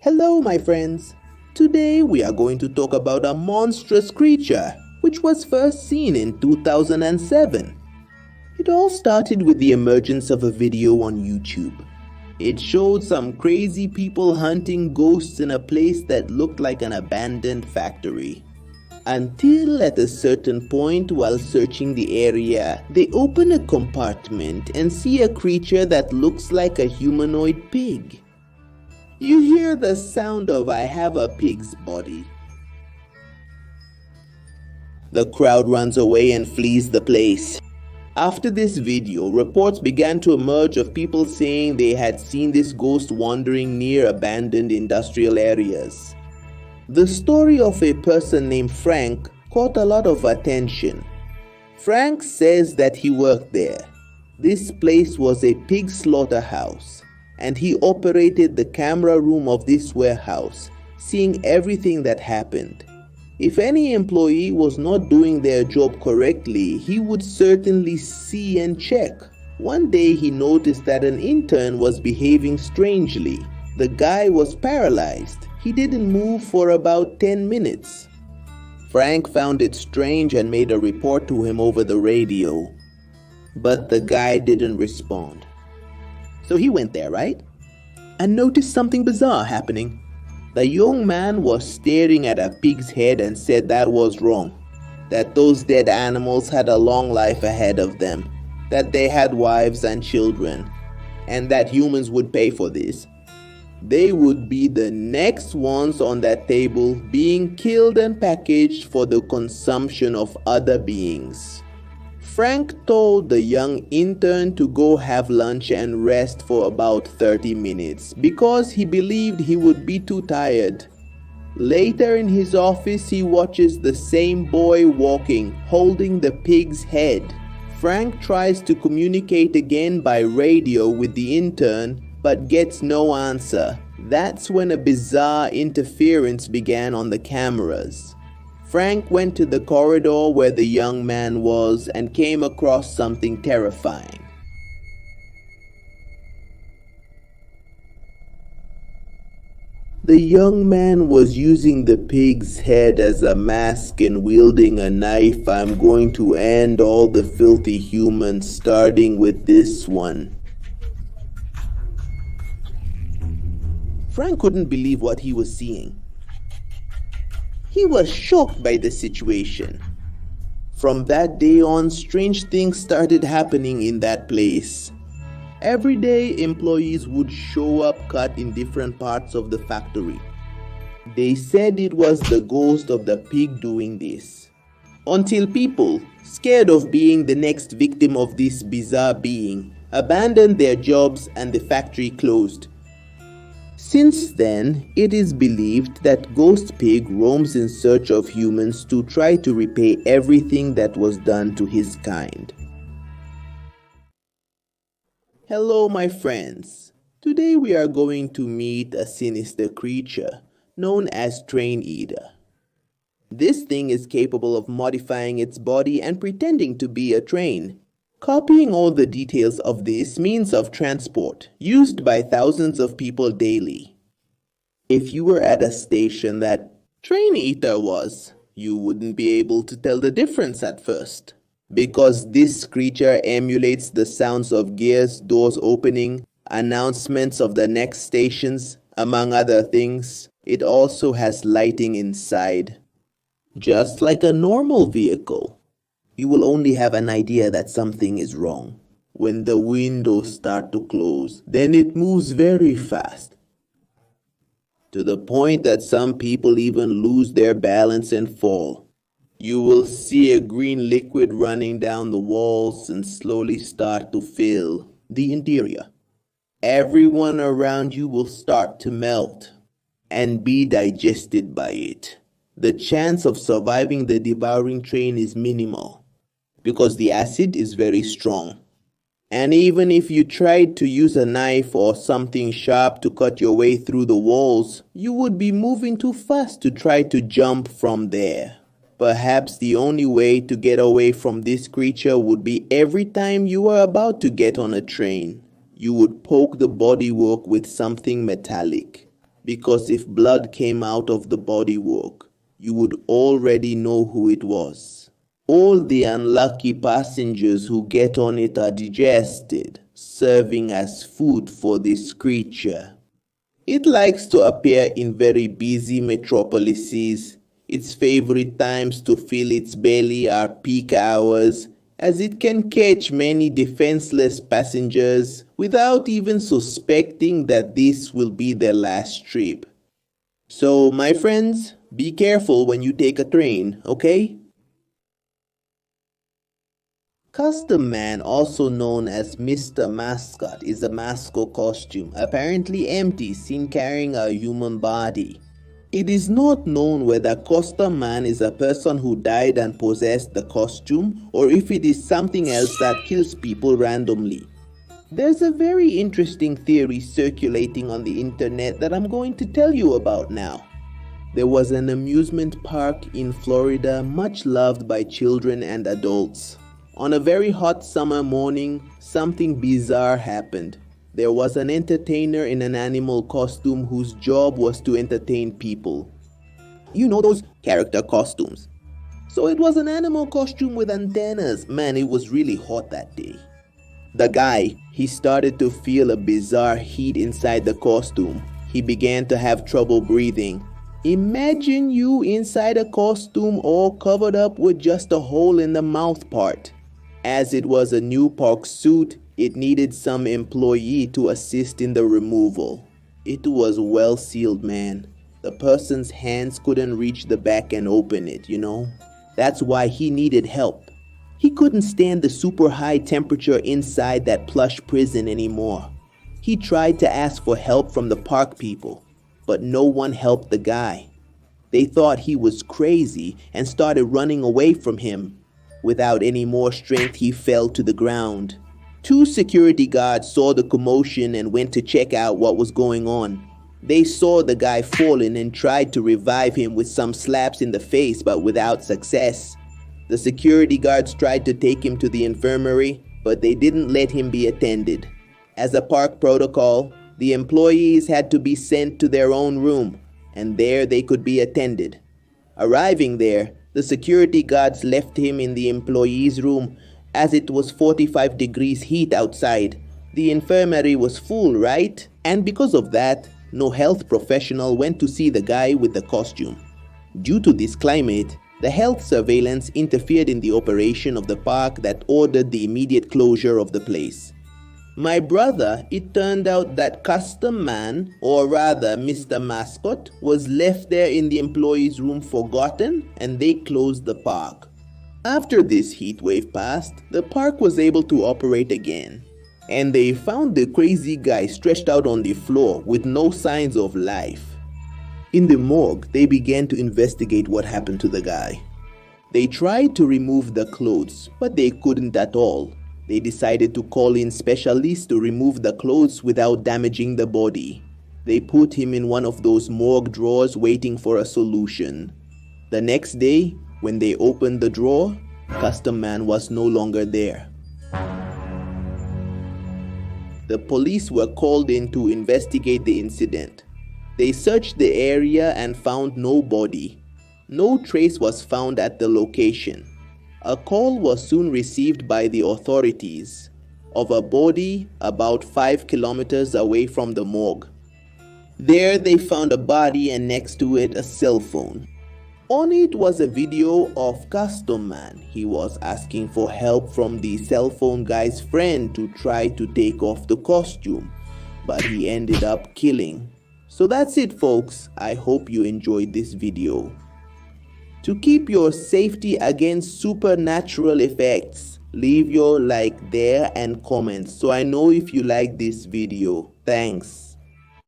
Hello, my friends. Today we are going to talk about a monstrous creature which was first seen in 2007. It all started with the emergence of a video on YouTube. It showed some crazy people hunting ghosts in a place that looked like an abandoned factory. Until at a certain point while searching the area, they open a compartment and see a creature that looks like a humanoid pig. You hear the sound of "I have a pig's body." The crowd runs away and flees the place. After this video, reports began to emerge of people saying they had seen this ghost wandering near abandoned industrial areas. The story of a person named Frank caught a lot of attention. Frank says that he worked there. This place was a pig slaughterhouse, and he operated the camera room of this warehouse, seeing everything that happened. If any employee was not doing their job correctly, he would certainly see and check. One day he noticed that an intern was behaving strangely. The guy was paralyzed. He didn't move for about 10 minutes. Frank found it strange and made a report to him over the radio. But the guy didn't respond. So he went there, right? And noticed something bizarre happening. The young man was staring at a pig's head and said that was wrong. That those dead animals had a long life ahead of them. That they had wives and children. And that humans would pay for this. They would be the next ones on that table being killed and packaged for the consumption of other beings. Frank told the young intern to go have lunch and rest for about 30 minutes because he believed he would be too tired. Later in his office, he watches the same boy walking, holding the pig's head. Frank tries to communicate again by radio with the intern, but gets no answer. That's when a bizarre interference began on the cameras. Frank went to the corridor where the young man was and came across something terrifying. The young man was using the pig's head as a mask and wielding a knife. "I'm going to end all the filthy humans, starting with this one." Frank couldn't believe what he was seeing. He was shocked by the situation. From that day on, strange things started happening in that place. Every day, employees would show up cut in different parts of the factory. They said it was the ghost of the pig doing this. Until people, scared of being the next victim of this bizarre being, abandoned their jobs and the factory closed. Since then, it is believed that Ghost Pig roams in search of humans to try to repay everything that was done to his kind. Hello, my friends. Today we are going to meet a sinister creature known as Train Eater. This thing is capable of modifying its body and pretending to be a train, copying all the details of this means of transport used by thousands of people daily. If you were at a station that Train Eater was, you wouldn't be able to tell the difference at first, because this creature emulates the sounds of gears, doors opening, announcements of the next stations, among other things. It also has lighting inside, just like a normal vehicle. You will only have an idea that something is wrong when the windows start to close. Then it moves very fast, to the point that some people even lose their balance and fall. You will see a green liquid running down the walls and slowly start to fill the interior. Everyone around you will start to melt and be digested by it. The chance of surviving the devouring train is minimal, because the acid is very strong. And even if you tried to use a knife or something sharp to cut your way through the walls, you would be moving too fast to try to jump from there. Perhaps the only way to get away from this creature would be every time you were about to get on a train, you would poke the bodywork with something metallic. because if blood came out of the bodywork, you would already know who it was. All the unlucky passengers who get on it are digested, serving as food for this creature. It likes to appear in very busy metropolises. Its favorite times to fill its belly are peak hours, as it can catch many defenseless passengers without even suspecting that this will be their last trip. So, my friends, be careful when you take a train, okay? Custom Man, also known as Mr. Mascot, is a mascot costume, apparently empty, seen carrying a human body. It is not known whether Custom Man is a person who died and possessed the costume, or if it is something else that kills people randomly. There's a very interesting theory circulating on the internet that I'm going to tell you about now. There was an amusement park in Florida much loved by children and adults. On a very hot summer morning, something bizarre happened. There was an entertainer in an animal costume whose job was to entertain people. You know those character costumes. So it was an animal costume with antennas. Man, it was really hot that day. The guy, he started to feel a bizarre heat inside the costume. He began to have trouble breathing. Imagine you inside a costume all covered up with just a hole in the mouth part. As it was a new park suit, it needed some employee to assist in the removal. It was well sealed, man. The person's hands couldn't reach the back and open it, you know? That's why he needed help. He couldn't stand the super high temperature inside that plush prison anymore. He tried to ask for help from the park people, but no one helped the guy. They thought he was crazy and started running away from him. Without any more strength, he fell to the ground. 2 security guards saw the commotion and went to check out what was going on. They saw the guy falling and tried to revive him with some slaps in the face, but without success. The security guards tried to take him to the infirmary, but they didn't let him be attended. As a park protocol, the employees had to be sent to their own room, and there they could be attended. Arriving there, the security guards left him in the employees' room as it was 45 degrees heat outside. The infirmary was full, right? And because of that, no health professional went to see the guy with the costume. Due to this climate, the health surveillance interfered in the operation of the park that ordered the immediate closure of the place. My brother, it turned out that Custom Man, or rather Mr. Mascot, was left there in the employees' room forgotten, and they closed the park. After this heat wave passed, the park was able to operate again, and they found the crazy guy stretched out on the floor with no signs of life. In the morgue, they began to investigate what happened to the guy. They tried to remove the clothes, but they couldn't at all. They decided to call in specialists to remove the clothes without damaging the body. They put him in one of those morgue drawers waiting for a solution. The next day, when they opened the drawer, Custom Man was no longer there. The police were called in to investigate the incident. They searched the area and found no body. No trace was found at the location. A call was soon received by the authorities of a body about 5 kilometers away from the morgue. There they found a body and next to it a cell phone. On it was a video of Custom Man. He was asking for help from the cell phone guy's friend to try to take off the costume, but he ended up killing. So that's it, folks. I hope you enjoyed this video. To keep your safety against supernatural effects, leave your like there and comment so I know if you like this video. Thanks.